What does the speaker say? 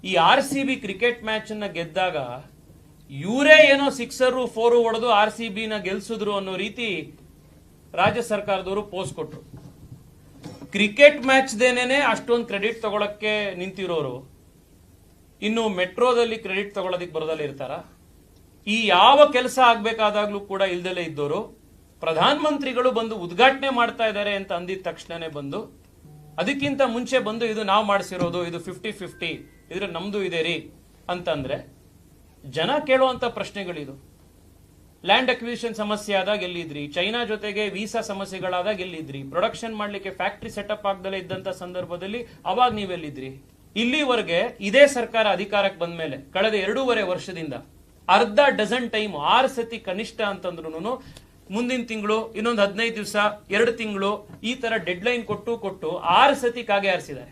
ಈ RCB cricket match ಅನ್ನ ಗೆದ್ದಾಗ ಇವರೇ ಏನೋ 6 4 ಹೊಡೆದು RCB ನ ಗೆಲ್ಸಿದ್ರು ಅನ್ನೋ ರೀತಿ ರಾಜ್ಯ ಸರ್ಕಾರದವರು ಪೋಸ್ಟ್ ಕೊಟ್ರು. ಕ್ರಿಕೆಟ್ ಮ್ಯಾಚ್ ದೇನೇನೆ ಅಷ್ಟೊಂದು ಕ್ರೆಡಿಟ್ ತಗೊಳಕ್ಕೆ ನಿಂತಿರೋರು ಇನ್ನು ಮೆಟ್ರೋದಲ್ಲಿ ಕ್ರೆಡಿಟ್ ತಗೊಳ್ಳೋದಕ್ಕೆ ಬರೋದಲ್ಲೇ ಇರ್ತಾರ? ಈ ಯಾವ ಕೆಲಸ ಆಗ್ಬೇಕಾದಾಗ್ಲೂ ಕೂಡ ಇಲ್ದಲೇ ಇದ್ದವರು ಪ್ರಧಾನ ಮಂತ್ರಿಗಳು ಬಂದು ಉದ್ಘಾಟನೆ ಮಾಡ್ತಾ ಇದ್ದಾರೆ ಅಂತ ಅಂದಿದ ತಕ್ಷಣನೇ ಬಂದು ಅದಕ್ಕಿಂತ ಮುಂಚೆ ಬಂದು ಇದು ನಾವು ಮಾಡಿಸಿರೋದು, ಇದು 50-50, ಇದ್ರೆ ನಮ್ದು ಇದೆ ರೀ ಅಂತಂದ್ರೆ ಜನ ಕೇಳುವಂತ ಪ್ರಶ್ನೆಗಳಿದು. ಲ್ಯಾಂಡ್ ಅಕ್ವಿಸಿಷನ್ ಸಮಸ್ಯೆ ಆದಾಗ ಎಲ್ಲಿದ್ರಿ? ಚೈನಾ ಜೊತೆಗೆ ವೀಸಾ ಸಮಸ್ಯೆಗಳಾದಾಗ ಎಲ್ಲಿದ್ರಿ? ಪ್ರೊಡಕ್ಷನ್ ಮಾಡ್ಲಿಕ್ಕೆ ಫ್ಯಾಕ್ಟರಿ ಸೆಟಪ್ ಆಗದಲ್ಲೇ ಇದ್ದಂತ ಸಂದರ್ಭದಲ್ಲಿ ಅವಾಗ ನೀವೆಲ್ಲಿದ್ರಿ? ಇಲ್ಲಿವರೆಗೆ ಇದೇ ಸರ್ಕಾರ ಅಧಿಕಾರಕ್ಕೆ ಬಂದ ಮೇಲೆ ಕಳೆದ 2.5 ವರ್ಷದಿಂದ ಅರ್ಧ ಡಜನ್ ಟೈಮ್ 6 ಸತಿ ಕನಿಷ್ಠ ಅಂತಂದ್ರು ಮುಂದಿನ ತಿಂಗಳು, ಇನ್ನೊಂದು 15 ದಿವಸ, 2 ತಿಂಗಳು ಈ ತರ ಡೆಡ್ ಲೈನ್ ಕೊಟ್ಟು 6 ಸತಿ ಕಾಗೆ ಹಾರಿಸಿದ್ದಾರೆ.